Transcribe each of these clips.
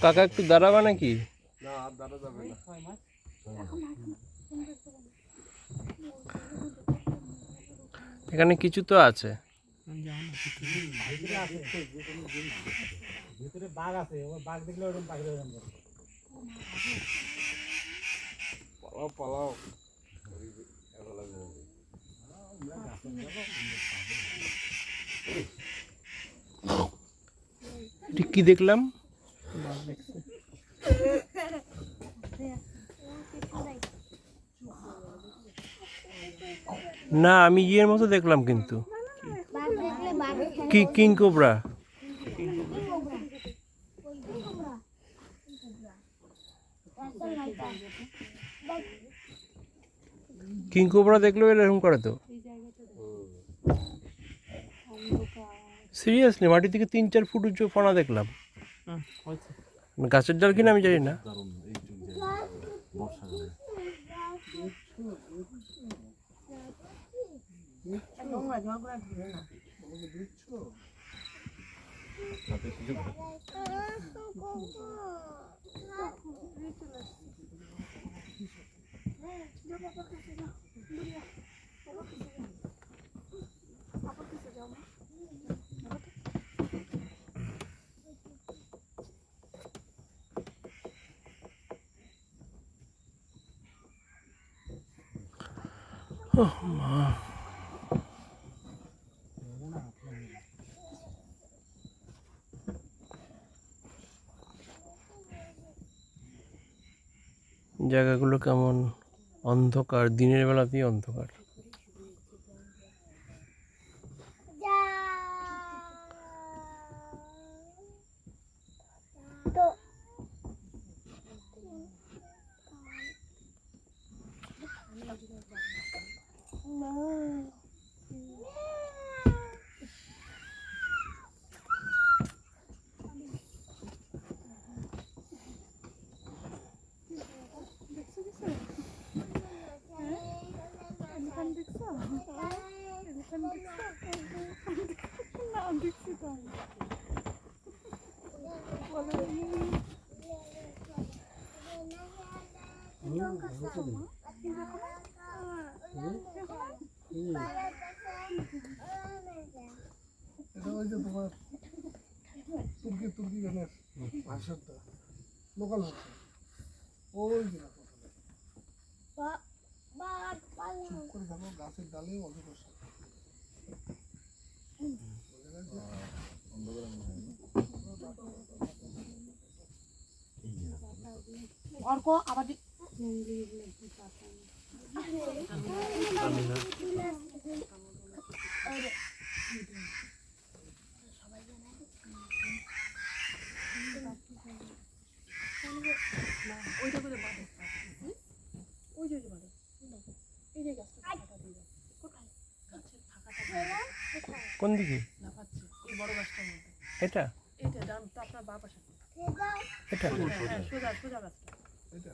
কাকা একটু দাঁড়াবা নাকি? না আর দাঁড়া যাবে না। এখানে কিছু তো আছে। ভিতরে বাঘ আছে, ওই বাঘ দেখলে ওরকম পাখির ওরকম করে। পালাও পালাও। কি দেখলাম? না আমি ইয়ের মতো দেখলাম কিন্তু কি কিং কোবরা। কিং কোবরা দেখলেও এরকম করে তো। সিরিয়াসলি মাটি থেকে 3-4 ফুট উঁচু ফোনা দেখলাম। গাছের ডাল কিনা আমি জানি না। জায়গাগুলো কেমন অন্ধকার, দিনের বেলাতেই অন্ধকার। এটা ওই যে তোমার তুর্কি গানের ভাষাটা লোকাল ভাষা ওই যে চুপ করে থাকো গাছের ডালে অন্ধকার অর্ক আবার কোন দিকে? বড় গাছটার মধ্যে এটা এটা ডান তো আপনার বাঁ পাশে এটা সোজা সোজা গাছটা এটা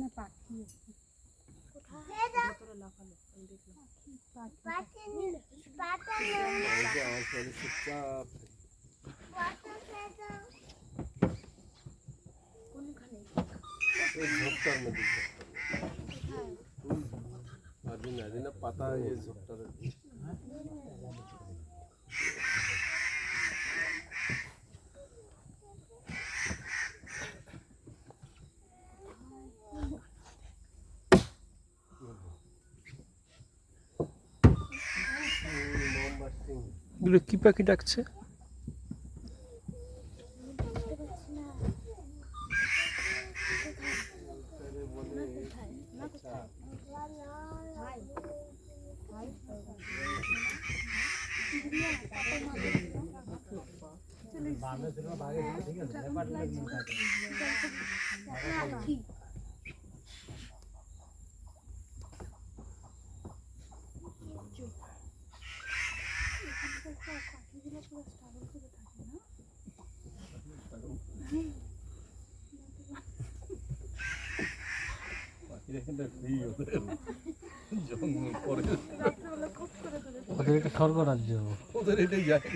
না পাখি ভিতরে লাফালো আমি দেখলাম আমার শরীর চুপচাপ কোনখানে এই ঝোপটার মধ্যে আদিনা পাতা এই ঝোপটার এগুলো কি পাখি ডাকছে? জন্ম পরে ওদের এটা স্বর্গরাজ্য, ওদের এটাই জায়গা।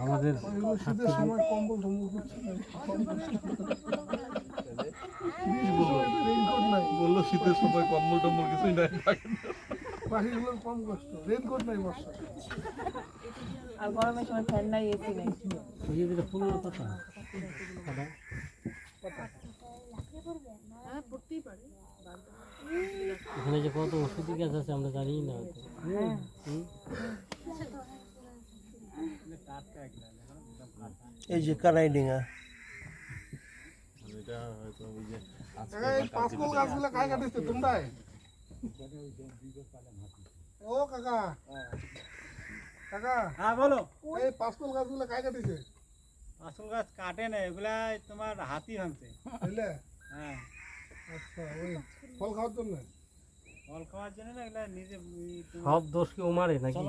আমাদের এগুলো শীতের সময় কম্বল টম্বল কিছু নাই, রেইনকোট নাই, বললো শীতের সময় কম্বল টম্বল কিছুই নাই। পাখিগুলোর কম কষ্ট, রেইনকোট নাই বর্ষা। আর গরমের সময় ফ্যান নাই, এসি নাই। ওই যে যেটা ফুলের পাতা সাদা, হ্যাঁ পড়তেই পারে এখানে যে কত ওষুধি গাছ আছে আমরা জানি না হয়তো। এই যে কানাইডিঙা, কাকা, এই পাঁচকল গাছগুলো কায় কাটিছে তোমরাই? ও কাকা, কাকা, হ্যাঁ বলো। এই পাঁচকল গাছগুলো কায় কাটিছে? আসল গাছ কাটে না, এগুলা তোমার হাতি ভাঙছে। বুঝলে? হ্যাঁ, আচ্ছা, ওই ফল খাওয়ার জন্য। ফল খাওয়ার জন্য না, এগুলা নিজে সব দোষ কি ওমারে নাকি?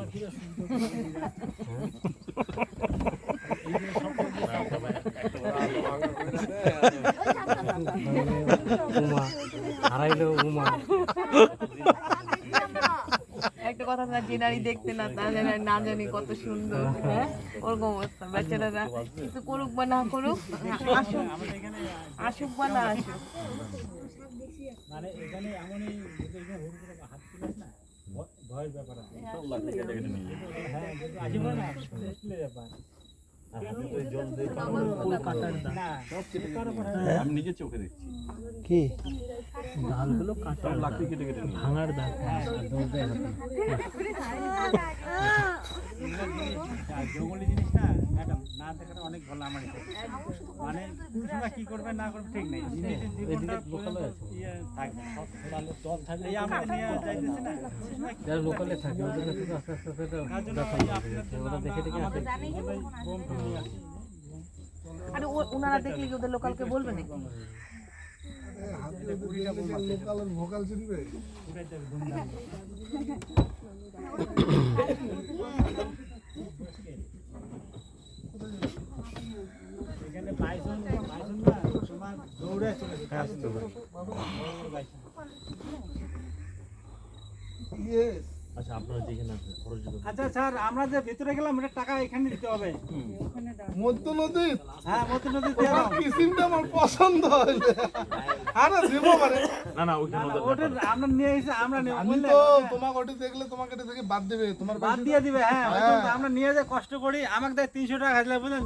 উমা হারাইলো উমা। একটা কথা না, জেনারি দেখতে না তা জানি না জানি কত সুন্দর, হ্যাঁ ওরকম অবস্থা। বাচ্চারা কিছু করুক বা না করুক, আসুক আসুক বা না আসুক। মানে এখানে এমনই হাত তুলে না, ভয়ের ব্যাপার আছে। হ্যাঁ, যদি আসি করে না মুশকিলের ব্যাপার। আমি নিজের চোখে দেখছি কি ডালগুলো কাটা লাকড়ি কেটে কেটে নিয়ে ভাঙার ডাল। জঙ্গলি জিনিস না ম্যাডাম, না দেখাটা অনেক ভালো আমার হিসেবে। মানে কোন সময় কি করবে না করবে ঠিক নেই, জিনিসের জীবনটা ইয়ে থাকবে, জল থাকবে। এই আমরা নিয়ে যাইতেছি না, কোন সময় কি যারা লোকালে থাকে ওদের কাছে তো আস্তে আস্তে আস্তে তার জন্য দেখা ওই যায়। আপনার জন্য ওরা দেখে দেখে আসে। বোম আরে ওনারা দেখলে কি ওদের লোকালকে বলবে নাকি? লোকাল ভোকাল চিনবে? এখানে বাইসন না তোমার দৌড়ে চলে যেতে হবে। ইয়েস। আচ্ছা আপনারা যেখানে আছে খরচ আচ্ছা স্যার, আমরা যে ভিতরে গেলাম এটা টাকা এখানে দিতে হবে। মধ্য নদীর হ্যাঁ, মতো নদী দিয়ে দাও। কিসিমটা আমার পছন্দ হইলে আরে দেবো পারে। না না ওইখানে ওটা আমরা নিয়ে এসে আমরা নিয়ে আমি বললে তো তোমাকে ওটি দেখলে তোমাকে এটা থেকে বাদ দেবে, তোমার বাদ বেশি- দিয়ে দিবে। হ্যাঁ, ওই তো হ্যাঁ। আমরা নিয়ে যে কষ্ট করি, আমাকে দেয় 300 টাকা খাইলে বুঝলেন,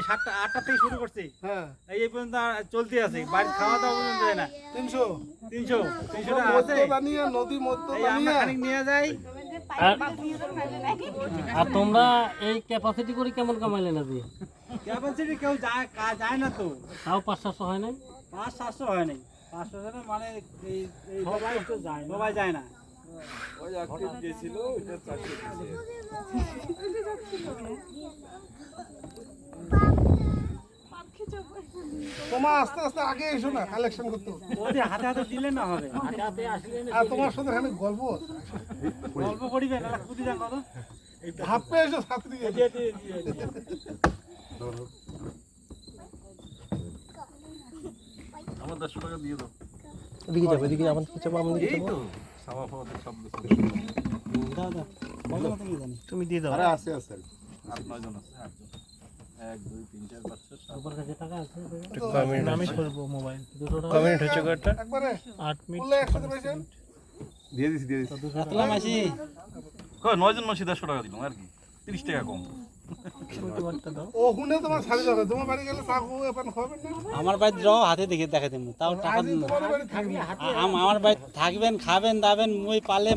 7টা 8টা থেকে শুরু করছি, হ্যাঁ এই পর্যন্ত চলতে আছে, বাড়ি খাওয়া দাওয়া পর্যন্ত দেয় না। 300 300 টাকা আছে, মধ্য বানিয়ে নদী মধ্য এই আমরা বানিয়ে খানিক নিয়ে যাই। আর তোমরা এই ক্যাপাসিটি করে কেমন কামাইলে না দিয়ে? ক্যাপাসিটি কেউ যায় যায় না তো, তাও 500 হয় নাই? 500-700 হয় নাই। 500 মানে এই সবাই তো যায়, সবাই যায় না। ওই আজকে দিয়েছিল ওইটা 400 তোমার আস্তে আস্তে আগে এসো না কালেকশন করতে, ওদের হাতে হাতে দিলে না হবে। আর তোমার সাথে এখানে গল্প আছে। গল্প করিবে না, কুদি যান কত ভাবতে এসো ছাত্রী আমার 100 টাকা দিয়ে দাও। এদিকে যাবো, এদিকে আমাদের যাবো, আমাদের এই যাবো। তো সাওয়া ফাওয়াতে শব্দ দাও দাও, কত কত কি জানি তুমি দিয়ে দাও। আরে আছে আছে 8-9 জন আছে 8 জন 1 2 3 4 5 6 7 ওর কাছে টাকা আছে? কমেন্ট আমি করবো মোবাইল 200 টাকা কমেন্ট হচ্ছে কয়টা? একবারে 8 মিনিট। বললে একসাথে পেয়েছেন। দিয়ে দিছি আতলা মাসি কই 9 জন মাসি 150 টাকা দিলাম আর কি 30 টাকা কম। ও হুনে তোমার শাড়ি যাবে, তোমার বাড়ি গেলে চা এখন খাবেন না? আমার বাড়ি যাও, হাতে দেখে দেখে দেবো, তাও টাকা আজই তোমার বাড়ি থাকবে। আমার বাড়ি থাকবেন, খাবেন দাবেন, মই পালে